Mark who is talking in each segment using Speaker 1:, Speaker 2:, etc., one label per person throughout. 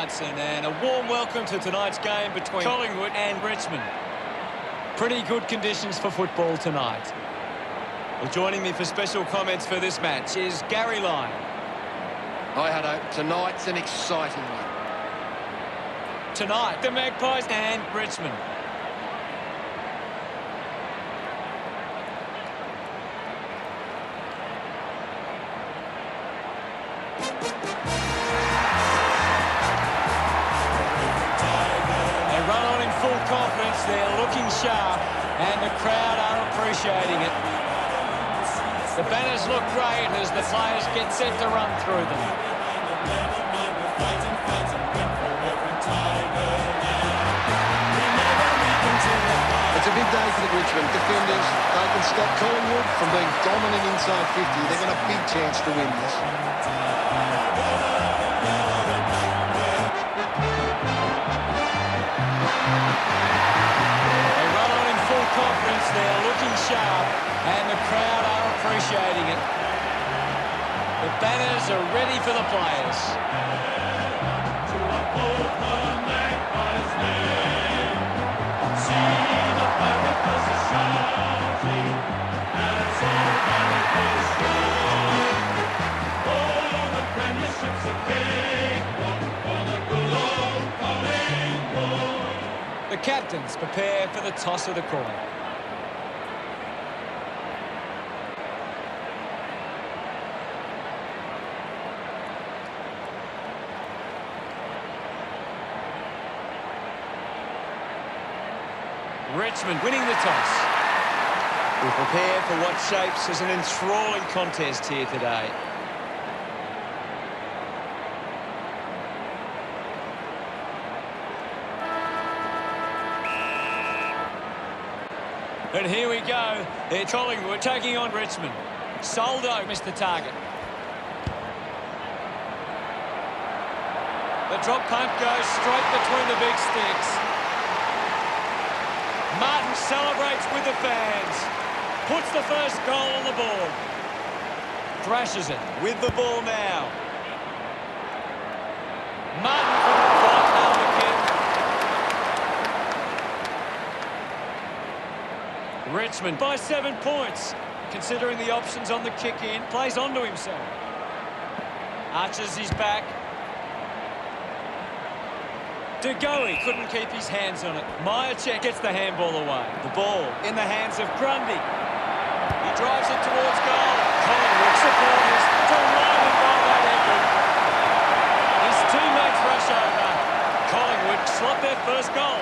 Speaker 1: Hudson, and a warm welcome to tonight's game between Collingwood and Richmond. Pretty good conditions for football tonight. Well, joining me for special comments for this match is Gary Lyon.
Speaker 2: Hi, Hutto. Tonight's an exciting one.
Speaker 1: Tonight, the Magpies and Richmond. Confidence, they're looking sharp and the crowd are appreciating it. The banners look great as the players get set to run through them.
Speaker 2: It's a big day for the Richmond defenders. They can stop Collingwood from being dominant inside 50. They've got a big chance to win this.
Speaker 1: Confidence, they're looking sharp and the crowd are appreciating it. The banners are ready for the players. The captains prepare for the toss of the coin. Richmond winning the toss. We prepare for what shapes as an enthralling contest here today. And here we go. It's Collingwood taking on Richmond. Soldo missed the target. The drop punt goes straight between the big sticks. Martin celebrates with the fans. Puts the first goal on the board. Thrashes it with the ball now. Martin couldn't quite nail the kick. Richmond by 7 points. Considering the options on the kick in, plays onto himself. Arches his back. Degoe couldn't keep his hands on it. Myercheck gets the handball away. The ball in the hands of Grundy. He drives it towards goal. Collingwood supporters delighted by that effort. His teammates rush over. Collingwood slot their first goal.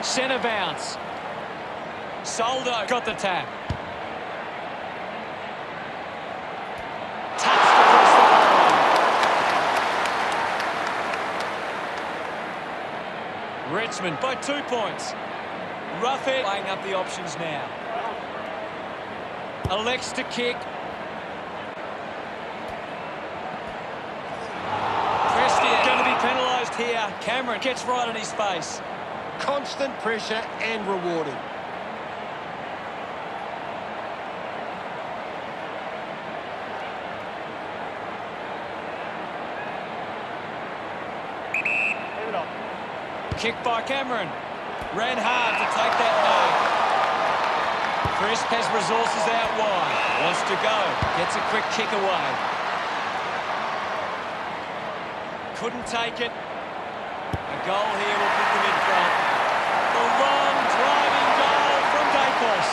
Speaker 1: Centre bounce. Soldo got the tap. Touched across the line. Richmond by 2 points. Roughhead laying up the options now. Elects to kick. Prestia going to be penalised here. Cameron gets right on his face.
Speaker 2: Constant pressure and rewarded.
Speaker 1: Kick by Cameron. Ran hard to take that note. Crisp has resources out wide. Wants to go. Gets a quick kick away. Couldn't take it. A goal here will put them in front. The long driving goal from Dacos.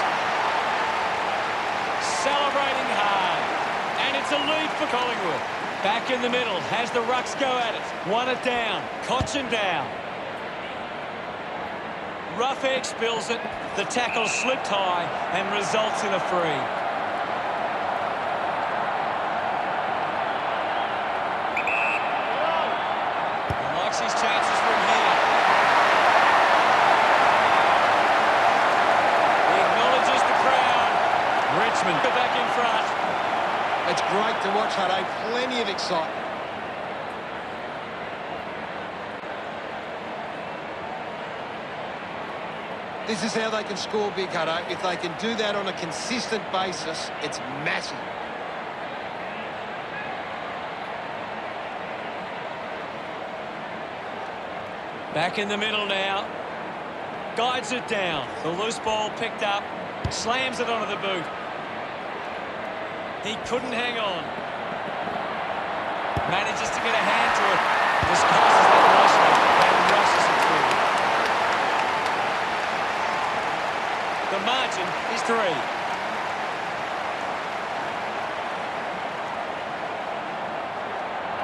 Speaker 1: Celebrating hard. And it's a lead for Collingwood. Back in the middle. Has the Rucks go at it. Won it down. Cochin down. Roughhead spills it. The tackle slipped high and results in a free. He likes his chances from here. He acknowledges the crowd. Richmond back in front.
Speaker 2: It's great to watch, Hutto. Plenty of excitement. This is how they can score big, Hutto. If they can do that on a consistent basis, it's massive.
Speaker 1: Back in the middle now. Guides it down. The loose ball picked up. Slams it onto the boot. He couldn't hang on. Manages to get a hand to it. Disguises that nicely and rushes it through. The margin is 3.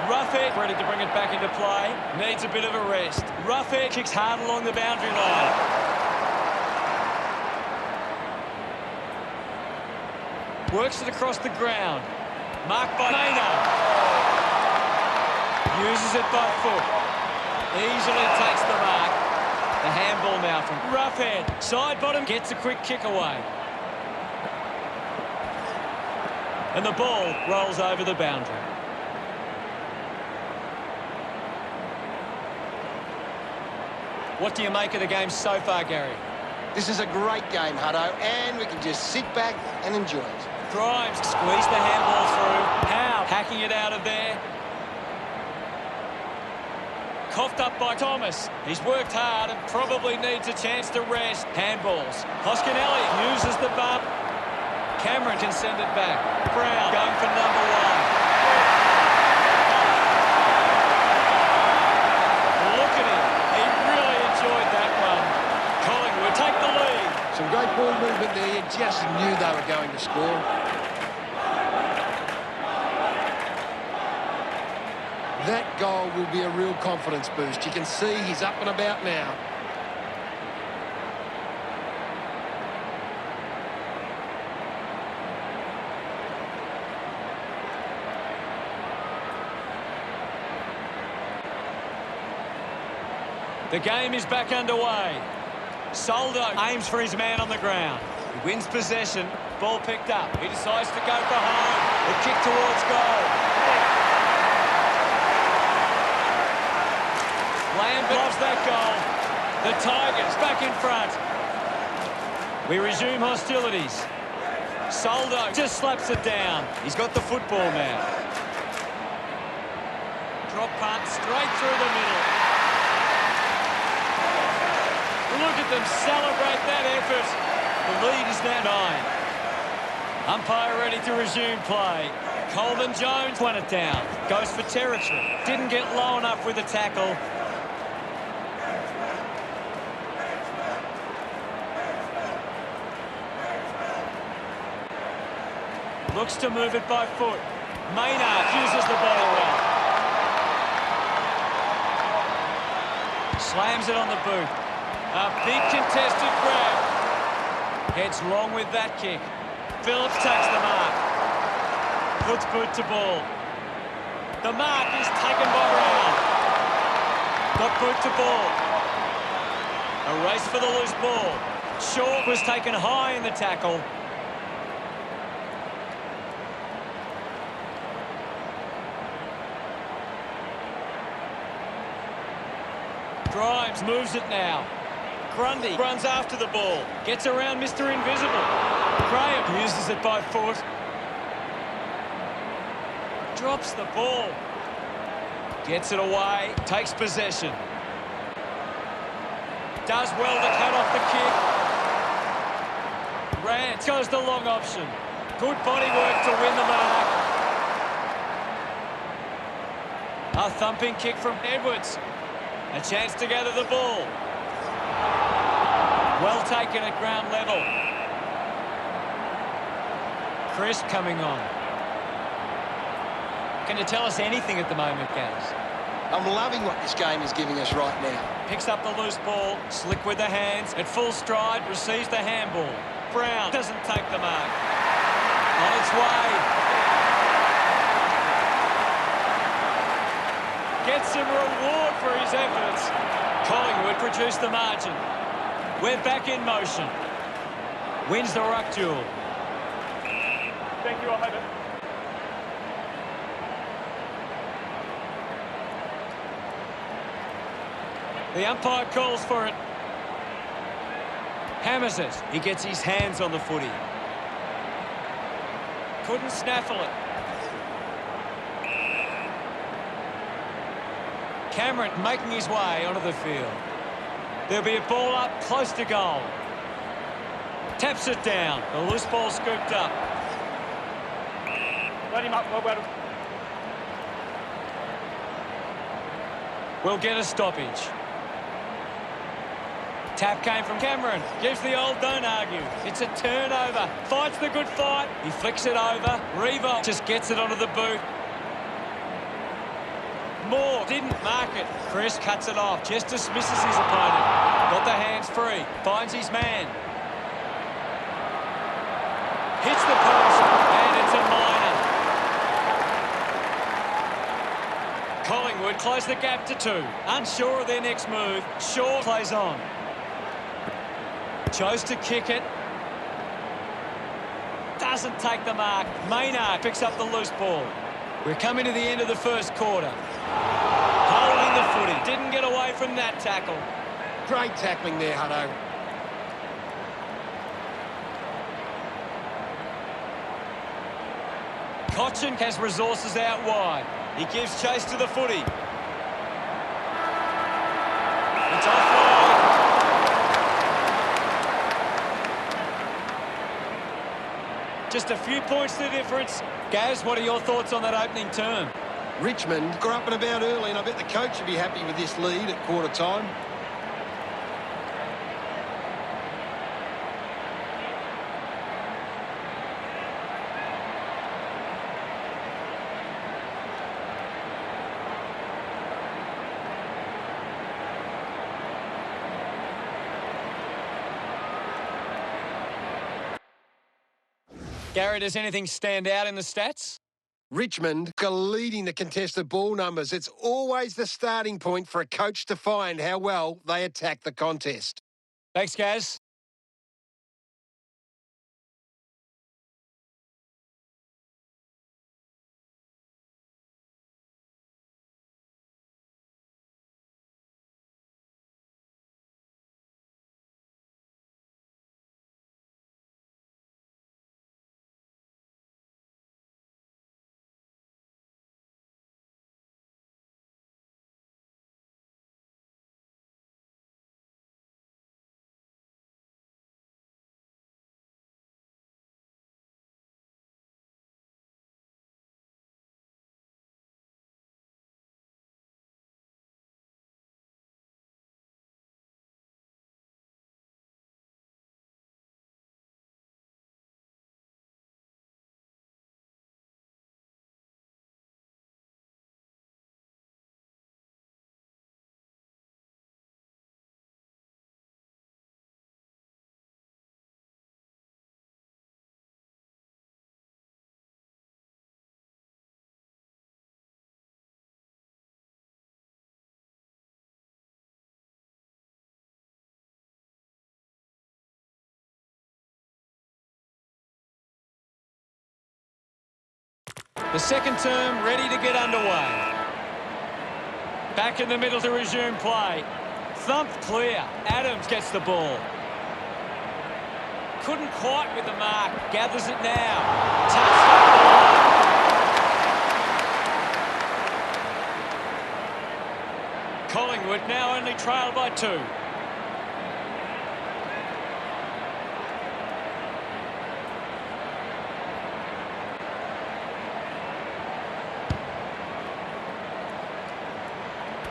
Speaker 1: Roughhead ready to bring it back into play. Needs a bit of a rest. Roughhead kicks hard along the boundary line. Works it across the ground. Marked by Maynard. Uses it by foot. Easily takes the mark. The handball now from Roughhead. Side bottom gets a quick kick away. And the ball rolls over the boundary. What do you make of the game so far, Gary?
Speaker 2: This is a great game, Hutto, and we can just sit back and enjoy it.
Speaker 1: Grimes squeezed the handball through. Howe hacking it out of there. Coughed up by Thomas. He's worked hard and probably needs a chance to rest. Handballs. Hoskinelli uses the bump. Cameron can send it back. Brown going for number 1. Look at him. He really enjoyed that one. Collingwood take the lead.
Speaker 2: Some great ball movement there. You just knew they were going to score. That goal will be a real confidence boost. You can see he's up and about now.
Speaker 1: The game is back underway. Soldo aims for his man on the ground. He wins possession. Ball picked up. He decides to go for home. The kick towards goal. Lambert loves that goal. The Tigers back in front. We resume hostilities. Soldo just slaps it down. He's got the football now. Drop punt straight through the middle. Look at them celebrate that effort. The lead is now 9. Umpire ready to resume play. Coleman Jones won it down. Goes for territory. Didn't get low enough with the tackle. Looks to move it by foot. Maynard uses the body well. Slams it on the boot. A big contested grab. Heads long with that kick. Phillips takes the mark. Puts boot to ball. The mark is taken by Brown. Got boot to ball. A race for the loose ball. Shaw was taken high in the tackle. Grimes moves it now. Grundy runs after the ball. Gets around Mr. Invisible. Graham uses it by foot. Drops the ball. Gets it away. Takes possession. Does well to cut off the kick. Rance goes the long option. Good body work to win the mark. A thumping kick from Edwards. A chance to gather the ball. Well taken at ground level. Crisp coming on. Can you tell us anything at the moment, Gaz?
Speaker 2: I'm loving what this game is giving us right now.
Speaker 1: Picks up the loose ball, slick with the hands, at full stride, receives the handball. Brown doesn't take the mark. On its way. Gets some reward for his efforts. Collingwood produced the margin. We're back in motion. Wins the ruck duel.
Speaker 3: Thank you, I'll have it.
Speaker 1: The umpire calls for it. Hammers it. He gets his hands on the footy. Couldn't snaffle it. Cameron making his way onto the field. There'll be a ball up close to goal. Taps it down. The loose ball scooped up.
Speaker 3: Let him up, well.
Speaker 1: We'll get a stoppage. Tap came from Cameron. Gives the old don't argue. It's a turnover. Fights the good fight. He flicks it over. Revo just gets it onto the boot. Moore didn't mark it. Chris cuts it off. Just dismisses his opponent. Got the hands free. Finds his man. Hits the post. And it's a minor. Collingwood close the gap to 2. Unsure of their next move. Shaw plays on. Chose to kick it. Doesn't take the mark. Maynard picks up the loose ball. We're coming to the end of the first quarter. Holding the footy. Didn't get away from that tackle.
Speaker 2: Great tackling there, Hutto.
Speaker 1: Cochin has resources out wide. He gives chase to the footy. It's offload. Just a few points the difference. Gaz, what are your thoughts on that opening term?
Speaker 2: Richmond got up and about early, and I bet the coach would be happy with this lead at quarter time.
Speaker 1: Gary, does anything stand out in the stats?
Speaker 2: Richmond are leading the contested ball numbers. It's always the starting point for a coach to find how well they attack the contest.
Speaker 1: Thanks, Gaz. The second term ready to get underway. Back in the middle to resume play. Thumped clear. Adams gets the ball. Couldn't quite with the mark. Gathers it now. Touchdown. Collingwood now only trailed by 2.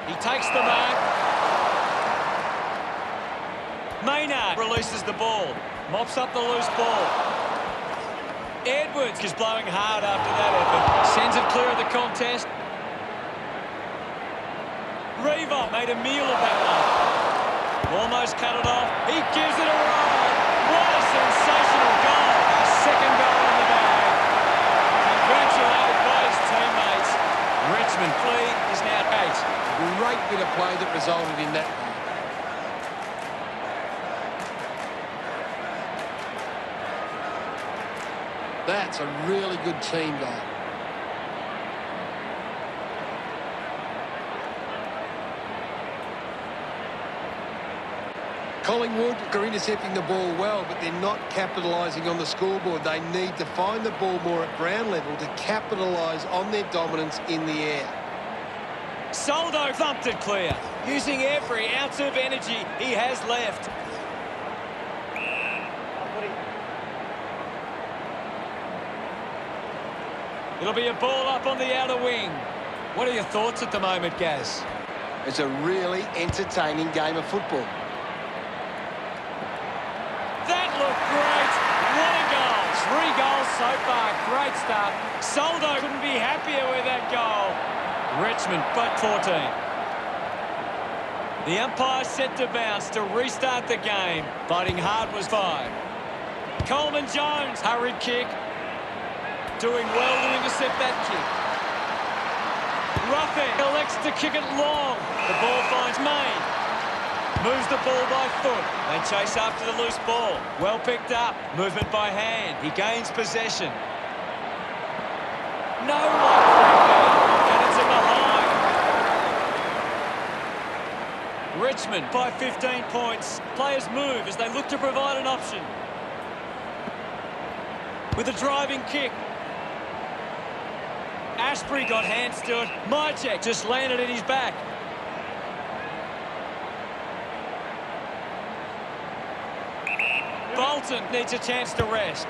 Speaker 1: He takes the mark. Maynard releases the ball. Mops up the loose ball. Edwards is blowing hard after that effort. Sends it clear of the contest. Revo made a meal of that one. Almost cut it off. He gives it a ride. What a sensational goal. A second goal in the bag. Congratulated by his teammates. Richmond lead is now 8.
Speaker 2: Great bit of play that resulted in that. That's a really good team goal. Collingwood are intercepting the ball well, but they're not capitalising on the scoreboard. They need to find the ball more at ground level to capitalise on their dominance in the air.
Speaker 1: Soldo thumped it clear, using every ounce of energy he has left. It'll be a ball up on the outer wing. What are your thoughts at the moment, Gaz?
Speaker 2: It's a really entertaining game of football.
Speaker 1: That looked great. What a goal. 3 goals so far. Great start. Soldo couldn't be happier with that goal. Richmond, but 14. The umpire set to bounce to restart the game. Biting hard was 5. Coleman Jones, hurried kick. Doing well to intercept that kick. Ruffin elects to kick it long. The ball finds Main. Moves the ball by foot. They chase after the loose ball. Well picked up. Movement by hand. He gains possession. No one and it's a behind. Richmond by 15 points. Players move as they look to provide an option. With a driving kick. Ashbury got hands to it. Mychek just landed in his back. Bolton needs a chance to rest.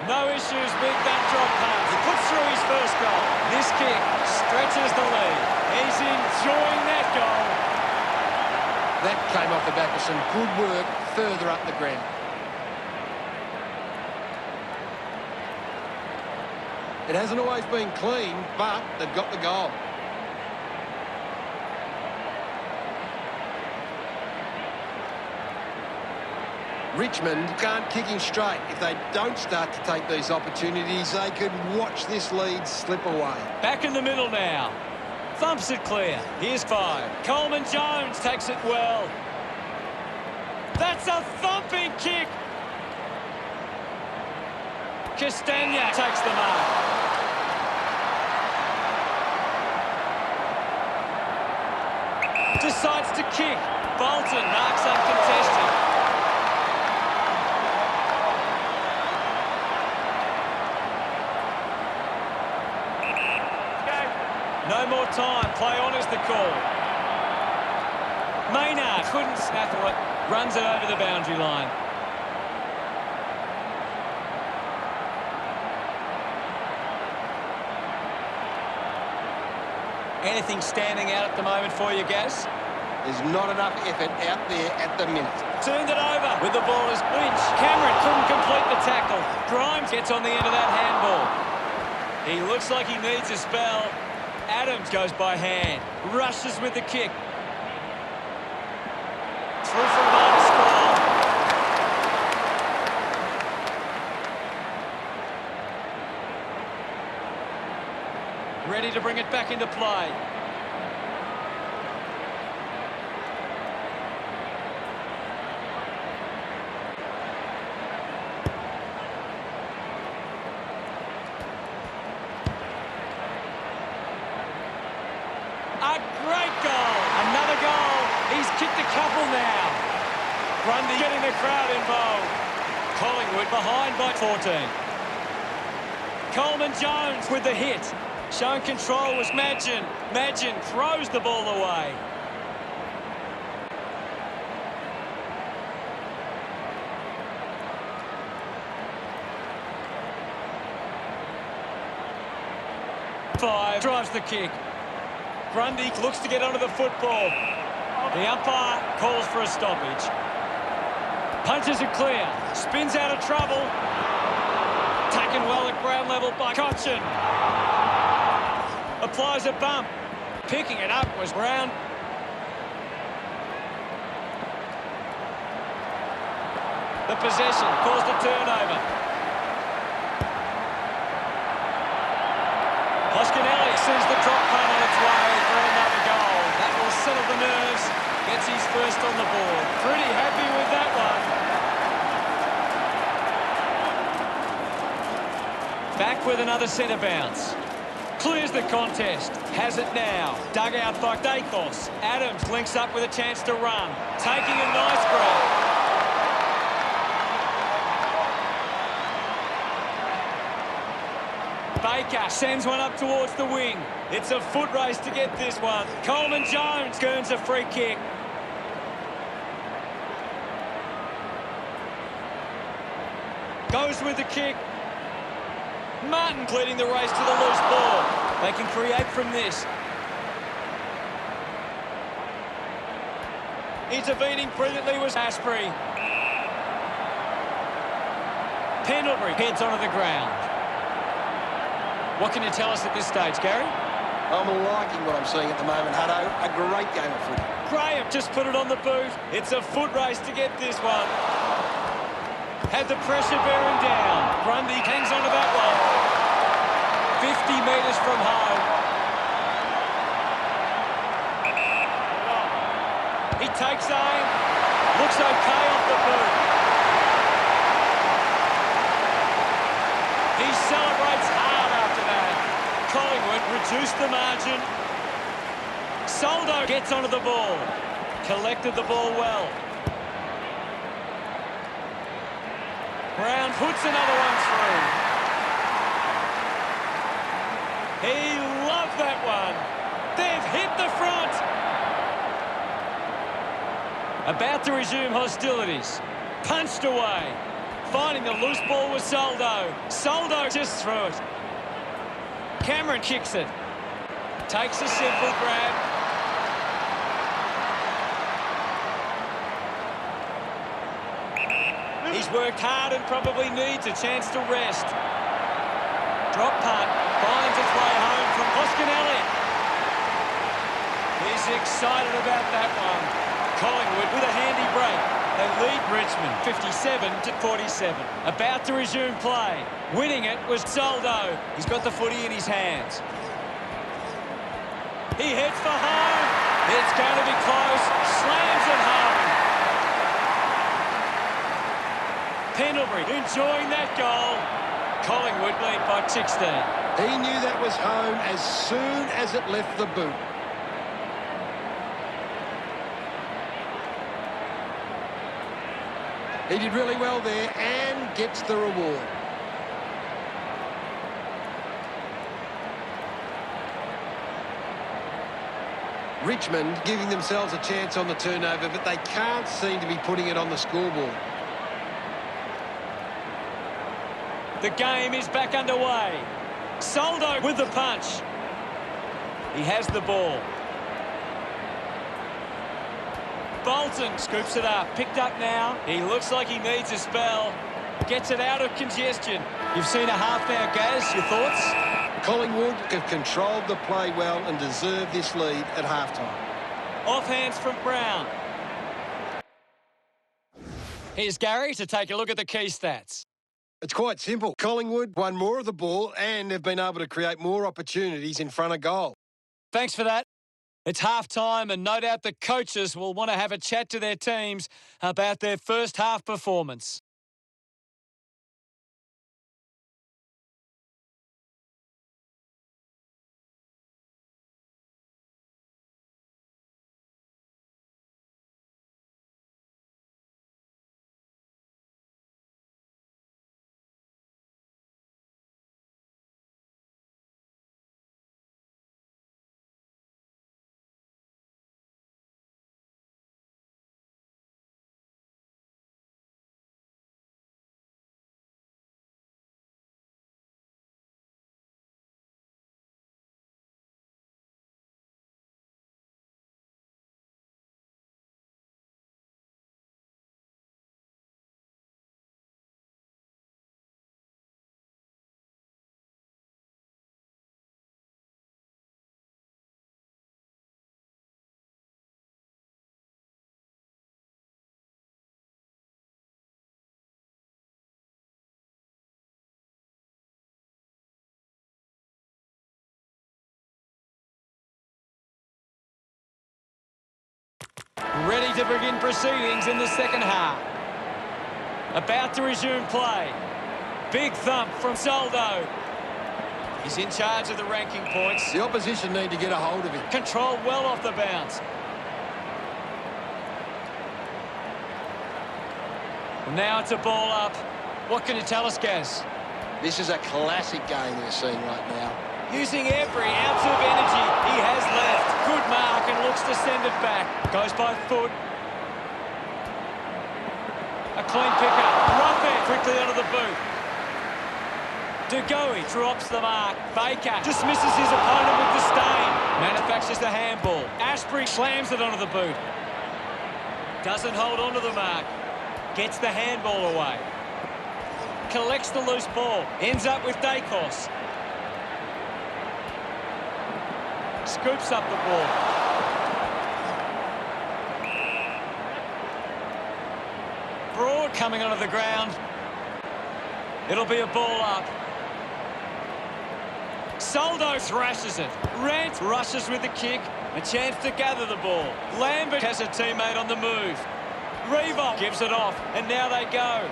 Speaker 1: No issues with that drop pass. He puts through his first goal. This kick stretches the lead. He's enjoying that goal.
Speaker 2: That came off the back of some good work further up the ground. It hasn't always been clean, but they've got the goal. Richmond can't kick him straight. If they don't start to take these opportunities, they could watch this lead slip away.
Speaker 1: Back in the middle now. Thumps it clear. Here's 5. Coleman Jones takes it well. That's a thumping kick. Castagna takes the mark. Decides to kick. Bolton marks uncontested. No more time. Play on is the call. Maynard couldn't snaffle it. Runs it over the boundary line. Anything standing out at the moment for you, Gaz?
Speaker 2: There's not enough effort out there at the minute.
Speaker 1: Turned it over with the ball as Lynch. Cameron couldn't complete the tackle. Grimes gets on the end of that handball. He looks like he needs a spell. Adams goes by hand. Rushes with the kick. Through for a minor score. Ready to bring it back into play. A great goal. Another goal. He's kicked a couple now. Grundy getting the crowd involved. Collingwood behind by 14. Coleman Jones with the hit. Showing control was Madgen. Madgen throws the ball away. Five drives the kick. Grundy looks to get onto the football. The umpire calls for a stoppage. Punches it clear. Spins out of trouble. Taken well at ground level by Cochin. Applies a bump. Picking it up was Brown. The possession caused a turnover. Hoskinelli sees the drop punt on its way for another goal. That will settle the nerves. Gets his first on the board. Pretty happy with that one. Back with another centre bounce. Clears the contest. Has it now. Dug out by Dacos. Adams links up with a chance to run. Taking a nice grab. Baker sends one up towards the wing. It's a foot race to get this one. Coleman Jones earns a free kick. Goes with the kick. Martin leading the race to the loose ball. They can create from this. Intervening brilliantly was Asprey. Pendlebury heads onto the ground. What can you tell us at this stage, Gary?
Speaker 2: I'm liking what I'm seeing at the moment, Hutto. A great game of footy.
Speaker 1: Graham just put it on the boot. It's a foot race to get this one. Had the pressure bearing down. Grundy hangs onto that one. 50 metres from home. He takes aim. Looks okay off the boot. He celebrates hard after that. Collingwood reduced the margin. Soldo gets onto the ball. Collected the ball well. Brown puts another one through. He loved that one. They've hit the front. About to resume hostilities. Punched away. Finding the loose ball was Soldo. Soldo just threw it. Cameron kicks it. Takes a simple grab. He's worked hard and probably needs a chance to rest. Drop punt. Finds its way home from Oscar Elliott. He's excited about that one. Collingwood with a handy break. They lead Richmond 57-47. About to resume play. Winning it was Soldo. He's got the footy in his hands. He heads for home. It's going to be close. Slams it home. Pendlebury enjoying that goal. Collingwood lead by 16.
Speaker 2: He knew that was home as soon as it left the boot. He did really well there and gets the reward. Richmond giving themselves a chance on the turnover, but they can't seem to be putting it on the scoreboard.
Speaker 1: The game is back underway. Soldo with the punch. He has the ball. Bolton scoops it up. Picked up now. He looks like he needs a spell. Gets it out of congestion. You've seen a half now, Gaz. Your thoughts?
Speaker 2: Collingwood have controlled the play well and deserve this lead at halftime.
Speaker 1: Off hands from Brown. Here's Gary to take a look at the key stats.
Speaker 2: It's quite simple. Collingwood won more of the ball and have been able to create more opportunities in front of goal.
Speaker 1: Thanks for that. It's half-time and no doubt the coaches will want to have a chat to their teams about their first half performance. Ready to begin proceedings in the second half. About to resume play. Big thump from Soldo. He's in charge of the ranking points.
Speaker 2: The opposition need to get a hold of him.
Speaker 1: Controlled well off the bounce. Now it's a ball up. What can you tell us, Gaz?
Speaker 2: This is a classic game we're seeing right now.
Speaker 1: Using every ounce of energy he has left. Good mark and looks to send it back. Goes by foot. A clean pick-up. Ruffin quickly onto the boot. Dugowie drops the mark. Baker dismisses his opponent with disdain. Manufactures the handball. Ashbury slams it onto the boot. Doesn't hold onto the mark. Gets the handball away. Collects the loose ball. Ends up with Dacos. Scoops up the ball. Broad coming onto the ground. It'll be a ball up. Soldo thrashes it. Rant rushes with the kick. A chance to gather the ball. Lambert has a teammate on the move. Revolt gives it off, and now they go.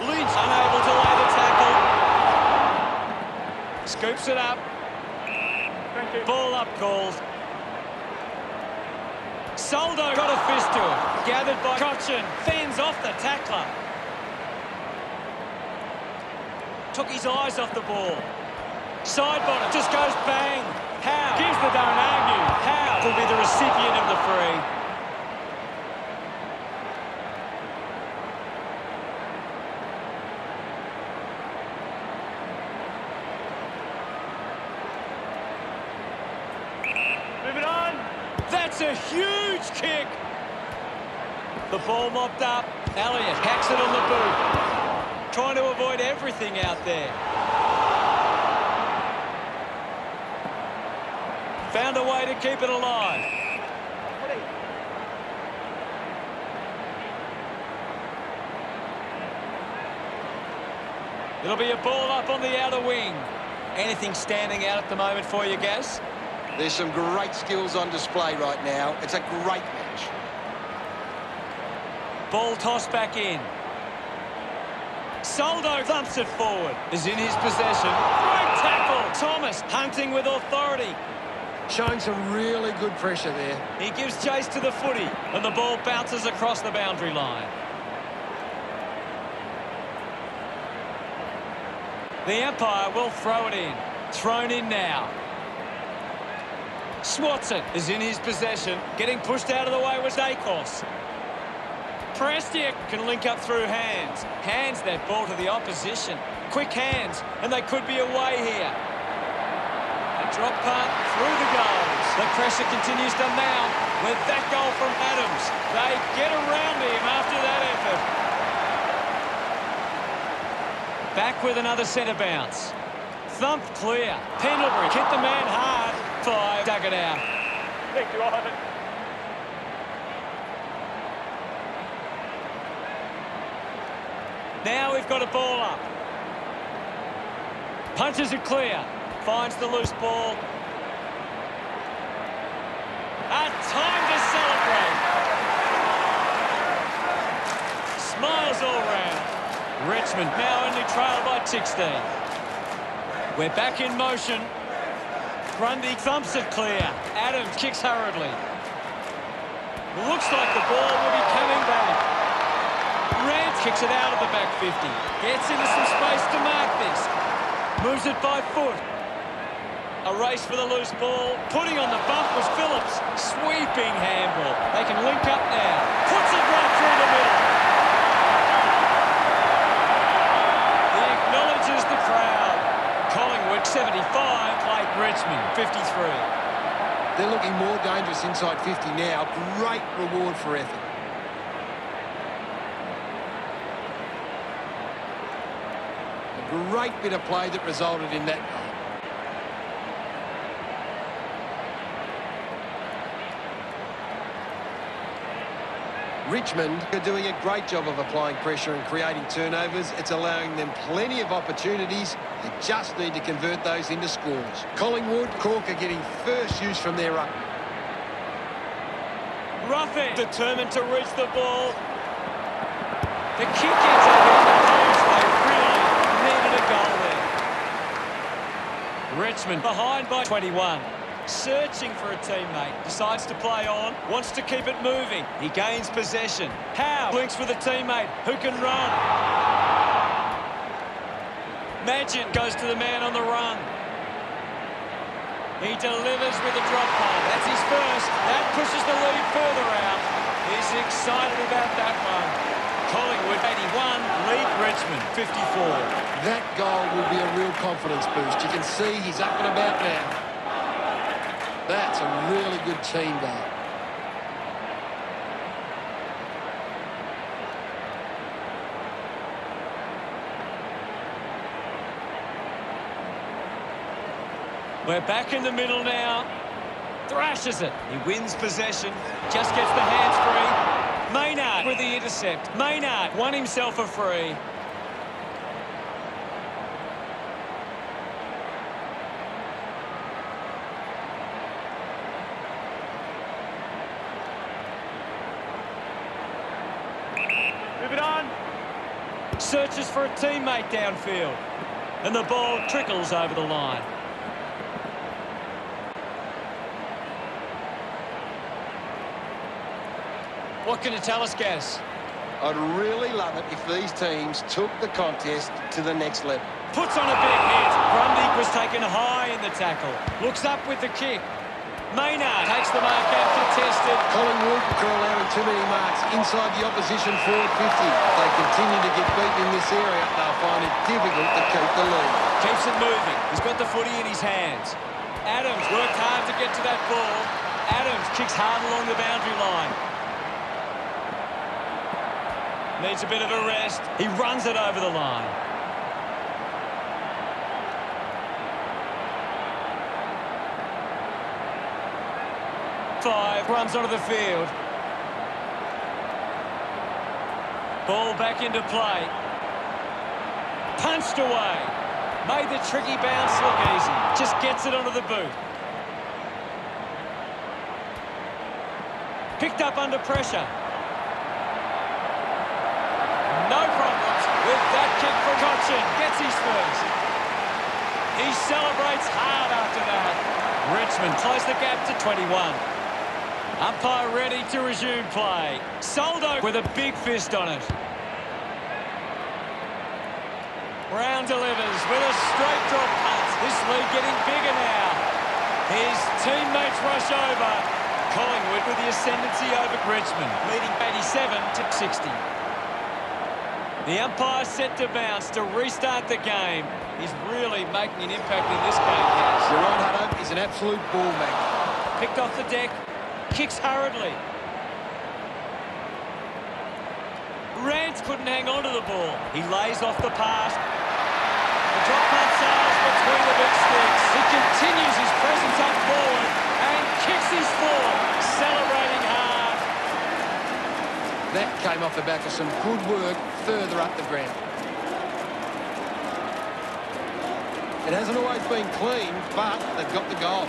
Speaker 1: Lynch unable to lay the tackle. Scoops it up.
Speaker 3: Thank you.
Speaker 1: Ball up called. Soldo got a fist to it. Gathered by Cochin. Fends off the tackler. Took his eyes off the ball. Side bottom just goes bang. Howe gives the don't argue. Howe will be the recipient of the free.
Speaker 3: Moving on.
Speaker 1: That's a huge kick. The ball mopped up. Elliott hacks it on the boot. Trying to avoid everything out there. Found a way to keep it alive. It'll be a ball up on the outer wing. Anything standing out at the moment for you, Gaz?
Speaker 2: There's some great skills on display right now. It's a great match.
Speaker 1: Ball tossed back in. Soldo thumps it forward. Is in his possession. Great tackle. Thomas hunting with authority.
Speaker 2: Showing some really good pressure there.
Speaker 1: He gives chase to the footy, and the ball bounces across the boundary line. The umpire will throw it in. Thrown in now. Swatson is in his possession. Getting pushed out of the way was Dacos. Prestiak can link up through hands. Hands that ball to the opposition. Quick hands, and they could be away here. A drop punt through the goals. The pressure continues to mount with that goal from Adams. They get around him after that effort. Back with another centre bounce. Thumped clear. Pendlebury hit the man hard. Five dug it out.
Speaker 3: Thank you, I'll have it.
Speaker 1: Now we've got a ball up. Punches it clear. Finds the loose ball. A time to celebrate. Smiles all round. Richmond now only trail by 16. We're back in motion. Grundy thumps it clear. Adams kicks hurriedly. Looks like the ball will be coming back. Rand kicks it out of the back 50. Gets into some space to mark this. Moves it by foot. A race for the loose ball. Putting on the bump was Phillips. Sweeping handball. They can link up now. Puts it right through the middle. He acknowledges the crowd. Collingwood 75, like Richmond 53.
Speaker 2: They're looking more dangerous inside 50 now. Great reward for effort. A great bit of play that resulted in that goal. Richmond are doing a great job of applying pressure and creating turnovers. It's allowing them plenty of opportunities. They just need to convert those into scores. Collingwood, Cork are getting first use from their ruck.
Speaker 1: Ruffin determined to reach the ball. The kick gets up in the post. They really needed a goal there. Richmond behind by 21. Searching for a teammate, decides to play on, wants to keep it moving. He gains possession. Howe links with a teammate who can run. Magin goes to the man on the run. He delivers with a drop punt. That's his first. That pushes the lead further out. He's excited about that one. Collingwood 81, lead Richmond 54.
Speaker 2: That goal will be a real confidence boost. You can see he's up and about now. That's a really good team goal.
Speaker 1: We're back in the middle now. Thrashes it. He wins possession. Just gets the hands free. Maynard with the intercept. Maynard won himself a free.
Speaker 3: Move it on.
Speaker 1: Searches for a teammate downfield. And the ball trickles over the line. What can you tell us, Gaz?
Speaker 2: I'd really love it if these teams took the contest to the next level.
Speaker 1: Puts on a big hit. Grundy was taken high in the tackle. Looks up with the kick. Maynard takes the mark out contested.
Speaker 2: Collingwood are allowing too many marks inside the opposition forward 50. If they continue to get beaten in this area, they'll find it difficult to keep the lead.
Speaker 1: Keeps it moving. He's got the footy in his hands. Adams worked hard to get to that ball. Adams kicks hard along the boundary line. Needs a bit of a rest. He runs it over the line. Five runs onto the field. Ball back into play. Punched away. Made the tricky bounce look easy. Just gets it onto the boot. Picked up under pressure. No problems with that kick from Cochin. Gets his first. He celebrates hard after that. Richmond close the gap to 21. Umpire ready to resume play. Soldo with a big fist on it. Brown delivers with a straight drop punt. This lead getting bigger now. His teammates rush over. Collingwood with the ascendancy over Richmond, leading 87 to 60. The umpire set to bounce to restart the game. He's really making an impact in this game, guys.
Speaker 2: You're right, Hutto. He's an absolute ball magnet.
Speaker 1: Picked off the deck. Kicks hurriedly. Rance couldn't hang on to the ball. He lays off the pass. The drop punt sails between the big sticks. He continues his presence up forward and kicks his forward, celebrating hard.
Speaker 2: That came off the back of some good work further up the ground. It hasn't always been clean, but they've got the goal.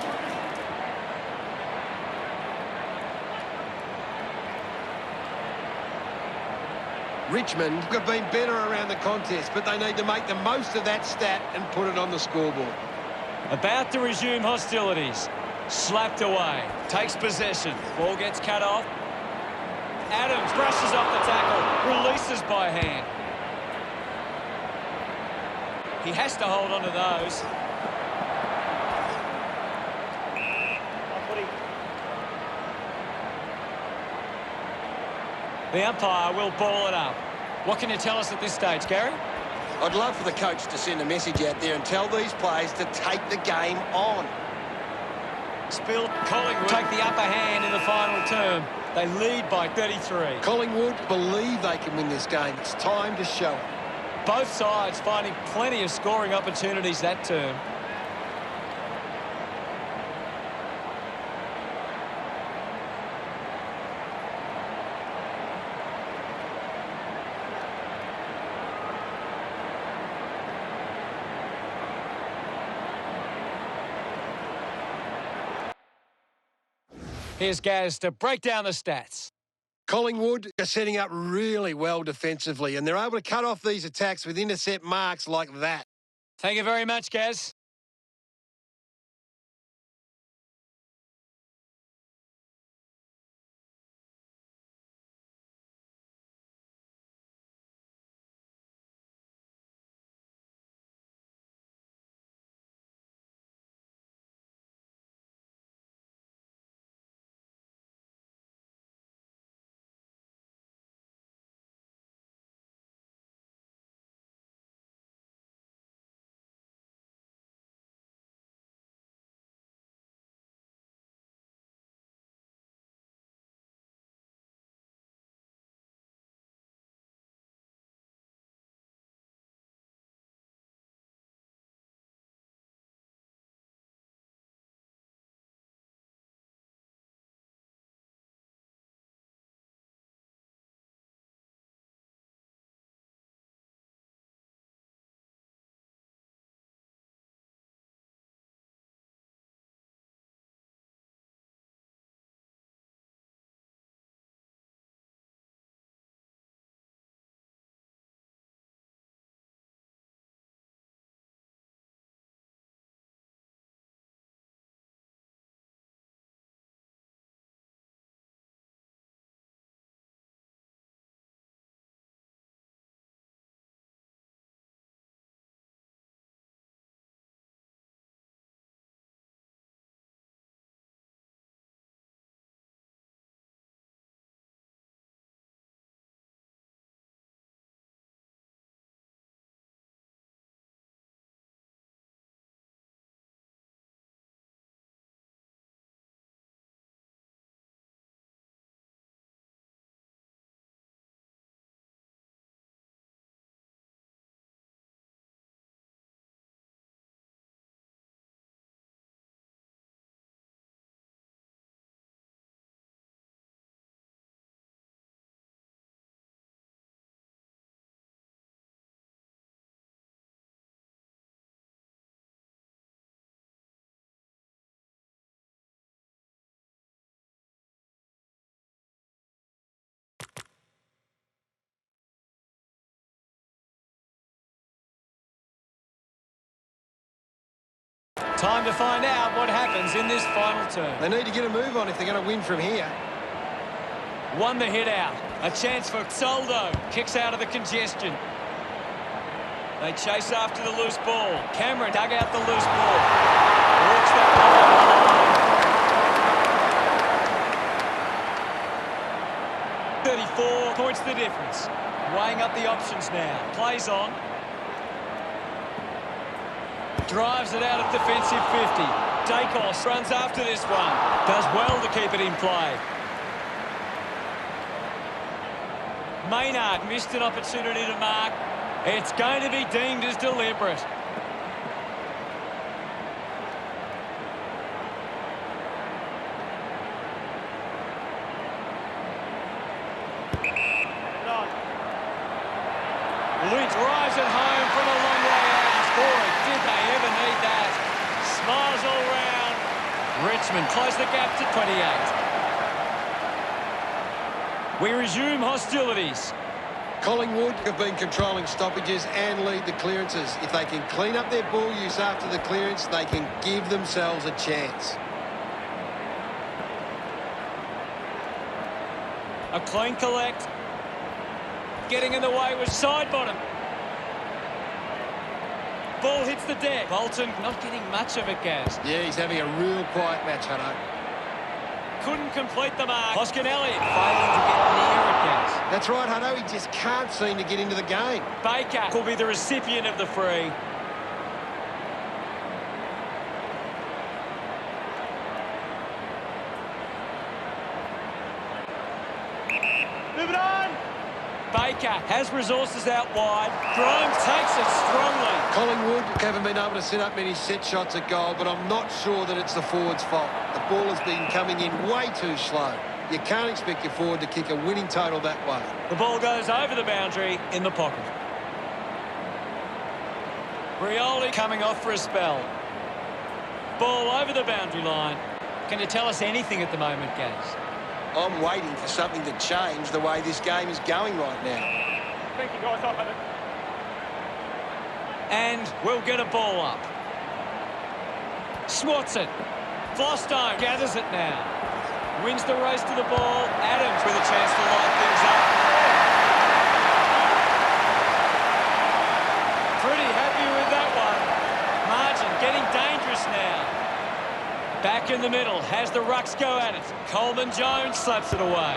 Speaker 2: Richmond have been better around the contest, but they need to make the most of that stat and put it on the scoreboard.
Speaker 1: About to resume hostilities. Slapped away. Takes possession. Ball gets cut off. Adams brushes off the tackle. Releases by hand. He has to hold on to those. The umpire will ball it up. What can you tell us at this stage, Gary?
Speaker 2: I'd love for the coach to send a message out there and tell these players to take the game on.
Speaker 1: Spill. Collingwood take the upper hand in the final term. They lead by 33.
Speaker 2: Collingwood believe they can win this game. It's time to show it.
Speaker 1: Both sides finding plenty of scoring opportunities that term. Here's Gaz to break down the stats.
Speaker 2: Collingwood are setting up really well defensively, and they're able to cut off these attacks with intercept marks like that.
Speaker 1: Thank you very much, Gaz. Time to find out what happens in this final turn.
Speaker 2: They need to get a move on if they're going to win from here.
Speaker 1: Won the hit out. A chance for Soldo. Kicks out of the congestion. They chase after the loose ball. Cameron dug out the loose ball. Walks that ball over the line. 34 points the difference. Weighing up the options now. Plays on. Drives it out at defensive 50. Dacos runs after this one. Does well to keep it in play. Maynard missed an opportunity to mark. It's going to be deemed as deliberate. Lynch drives it home from a long way out. Boy, did they ever need that. Smiles all round. Richmond close the gap to 28. We resume hostilities.
Speaker 2: Collingwood have been controlling stoppages and lead the clearances. If they can clean up their ball use after the clearance, they can give themselves a chance.
Speaker 1: A clean collect. Getting in the way was side bottom. Ball hits the deck. Bolton not getting much of it, Gaz.
Speaker 2: Yeah, he's having a real quiet match, Hutto.
Speaker 1: Couldn't complete the mark. Hoskin Elliott failing to get near it, Gaz.
Speaker 2: That's right, Hutto. He just can't seem to get into the game.
Speaker 1: Baker will be the recipient of the free.
Speaker 3: Move it on!
Speaker 1: Baker has resources out wide. Grimes takes it strongly.
Speaker 2: Collingwood haven't been able to set up many set shots at goal, but I'm not sure that it's the forward's fault. The ball has been coming in way too slow. You can't expect your forward to kick a winning total that way.
Speaker 1: The ball goes over the boundary in the pocket. Rioli coming off for a spell. Ball over the boundary line. Can you tell us anything at the moment, Gaz?
Speaker 2: I'm waiting for something to change the way this game is going right now.
Speaker 3: Thank you, guys. Up,
Speaker 1: And we'll get a ball up. Swats it. Flostone gathers it now. Wins the race to the ball. Adams with a chance to light things up. Pretty happy with that one. Margin getting dangerous now. Back in the middle. Has the rucks go at it. Coleman Jones slaps it away.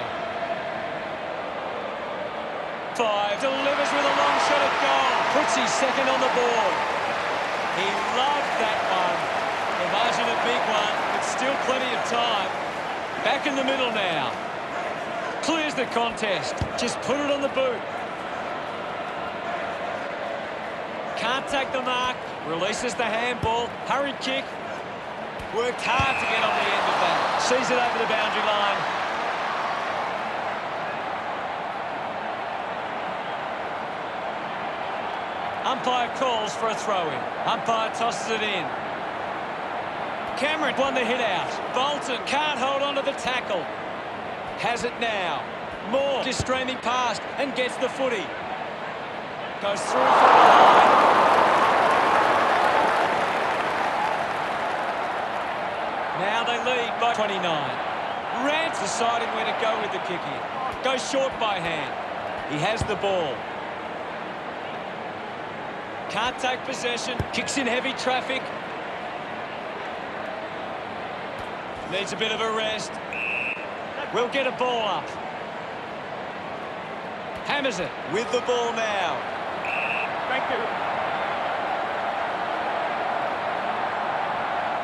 Speaker 1: 5. Delivers with a long shot at goal. Puts his second on the board. He loved that one. The margin a big one, but still plenty of time. Back in the middle now. Clears the contest. Just put it on the boot. Can't take the mark. Releases the handball. Hurried kick. Worked hard to get on the end of that. Sees it over the boundary line. Umpire calls for a throw-in. Umpire tosses it in. Cameron won the hit out. Bolton can't hold on to the tackle. Has it now. Moore just streaming past and gets the footy. Goes through for the line. Now they lead by 29. Rance deciding where to go with the kick in. Goes short by hand. He has the ball. Can't take possession. Kicks in heavy traffic. Needs a bit of a rest. We'll get a ball up. Hammers it with the ball now.
Speaker 3: Thank you.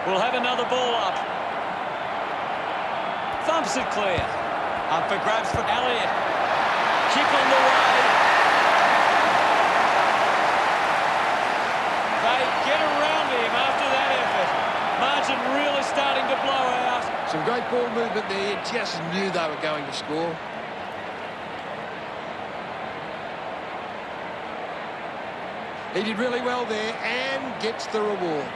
Speaker 1: We'll have another ball up. Thumps it clear. Up for grabs for Elliott. Kick on the way. They get around him after that effort. Margin really starting to blow out.
Speaker 2: Some great ball movement there. You just knew they were going to score. He did really well there and gets the reward.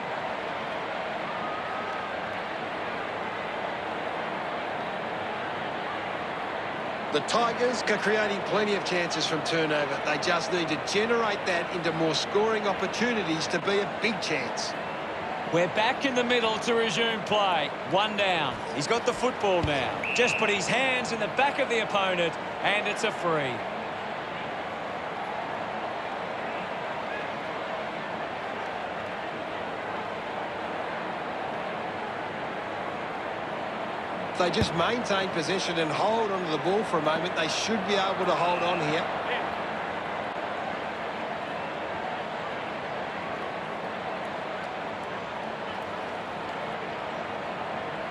Speaker 2: The Tigers are creating plenty of chances from turnover. They just need to generate that into more scoring opportunities to be a big chance.
Speaker 1: We're back in the middle to resume play. One down. He's got the football now. Just put his hands in the back of the opponent, and it's a free.
Speaker 2: If they just maintain possession and hold onto the ball for a moment, they should be able to hold on here.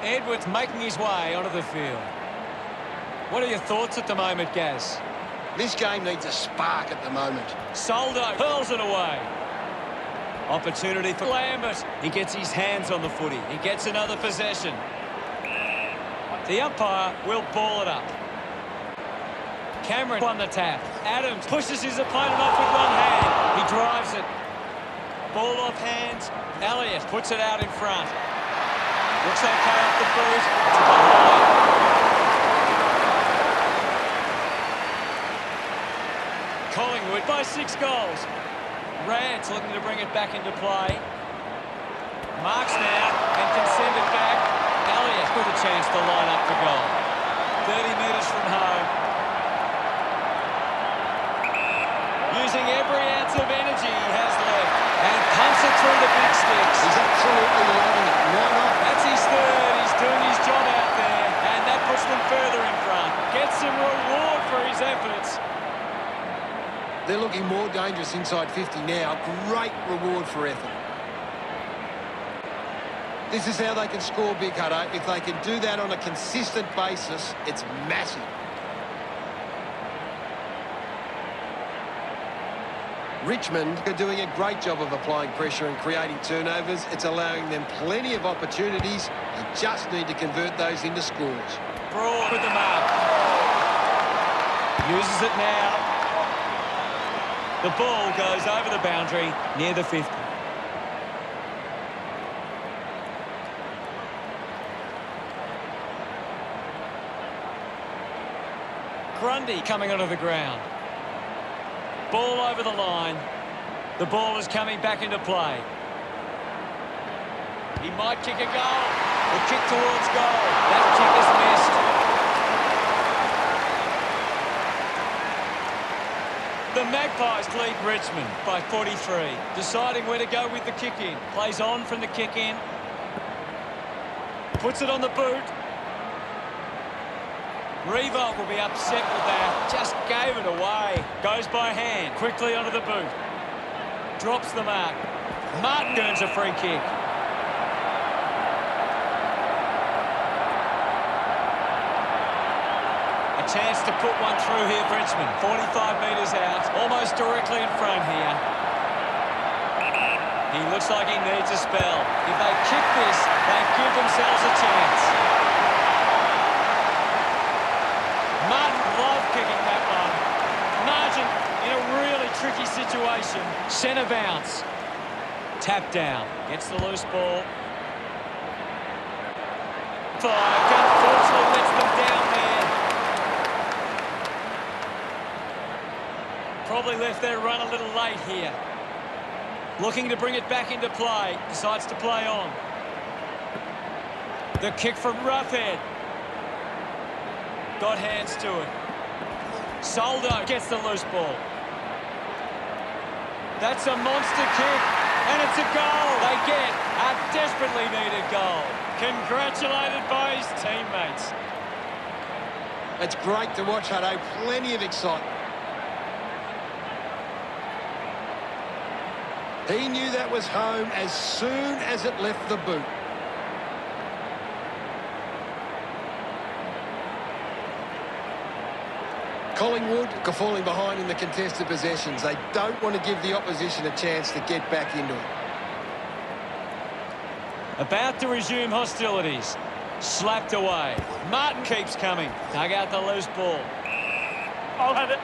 Speaker 1: Edwards making his way onto the field. What are your thoughts at the moment, Gaz?
Speaker 2: This game needs a spark at the moment.
Speaker 1: Soldo hurls it away. Opportunity for Lambert. He gets his hands on the footy. He gets another possession. The umpire will ball it up. Cameron won the tap. Adams pushes his opponent off with one hand. He drives it. Ball off hands. Elliott puts it out in front. Looks okay off the boot. To behind. Collingwood by 6 goals. Rance looking to bring it back into play. Marks now and can send it back. Elliott with a chance to line up for goal. 30 metres from home. Using every ounce of energy he has left. And pumps it through the big sticks.
Speaker 2: He's absolutely loving it. Why not?
Speaker 1: That's his third. He's doing his job out there. And that puts them further in front. Gets some reward for his efforts.
Speaker 2: They're looking more dangerous inside 50 now. Great reward for effort. This is how they can score big, Hutto. If they can do that on a consistent basis, it's massive. Richmond are doing a great job of applying pressure and creating turnovers. It's allowing them plenty of opportunities. They just need to convert those into scores.
Speaker 1: Broad with the mark. Uses it now. The ball goes over the boundary near the 50. Grundy coming onto the ground. Ball over the line. The ball is coming back into play. He might kick a goal. The kick towards goal. That kick is missed. The Magpies lead Richmond by 43. Deciding where to go with the kick in. Plays on from the kick in. Puts it on the boot. Revolt will be upset with that. Just gave it away. Goes by hand. Quickly onto the boot. Drops the mark. Martin earns a free kick. A chance to put one through here for Richmond. 45 metres out. Almost directly in front here. He looks like he needs a spell. If they kick this, they give themselves a chance. Martin loved kicking that one. Margin in a really tricky situation. Centre bounce. Tap down. Gets the loose ball. Five. Unfortunately lets them down there. Probably left their run a little late here. Looking to bring it back into play. Decides to play on. The kick from Roughhead. Got hands to it. Soldo gets the loose ball. That's a monster kick. And it's a goal. They get a desperately needed goal. Congratulated by his teammates.
Speaker 2: It's great to watch, Hutto. Plenty of excitement. He knew that was home as soon as it left the boot. Collingwood are falling behind in the contested possessions. They don't want to give the opposition a chance to get back into it.
Speaker 1: About to resume hostilities. Slapped away. Martin keeps coming. Dug out the loose ball.
Speaker 3: I'll have it.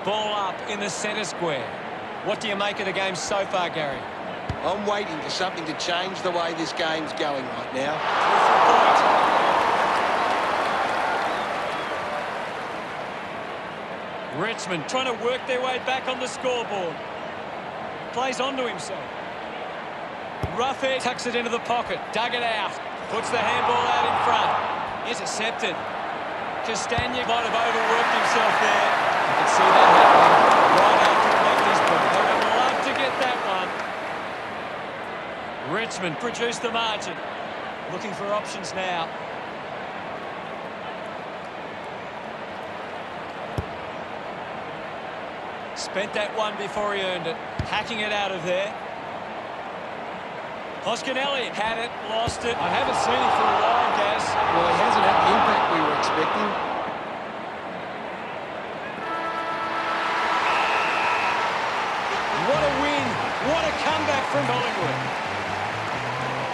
Speaker 1: Ball up in the centre square. What do you make of the game so far, Gary?
Speaker 2: I'm waiting for something to change the way this game's going right now.
Speaker 1: Richmond trying to work their way back on the scoreboard. Plays onto himself. Rough it, tucks it into the pocket, dug it out, puts the handball out in front. Intercepted. Castagna might have overworked himself there. You can see that happening right after he left his boot. They would love to get that one. Richmond produced the margin. Looking for options now. Spent that one before he earned it. Hacking it out of there. Hoskinelli had it, lost it. I haven't seen him for a while, Gaz.
Speaker 2: Well, he hasn't had the impact we were expecting.
Speaker 1: What a win. What a comeback from Collingwood.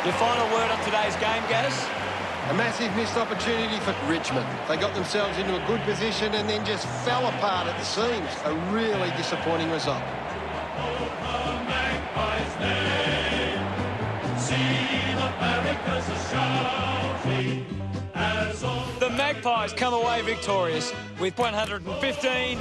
Speaker 1: Your final word on today's game, Gaz?
Speaker 2: A massive missed opportunity for Richmond. They got themselves into a good position and then just fell apart at the seams. A really disappointing result.
Speaker 1: The Magpies come away victorious with 115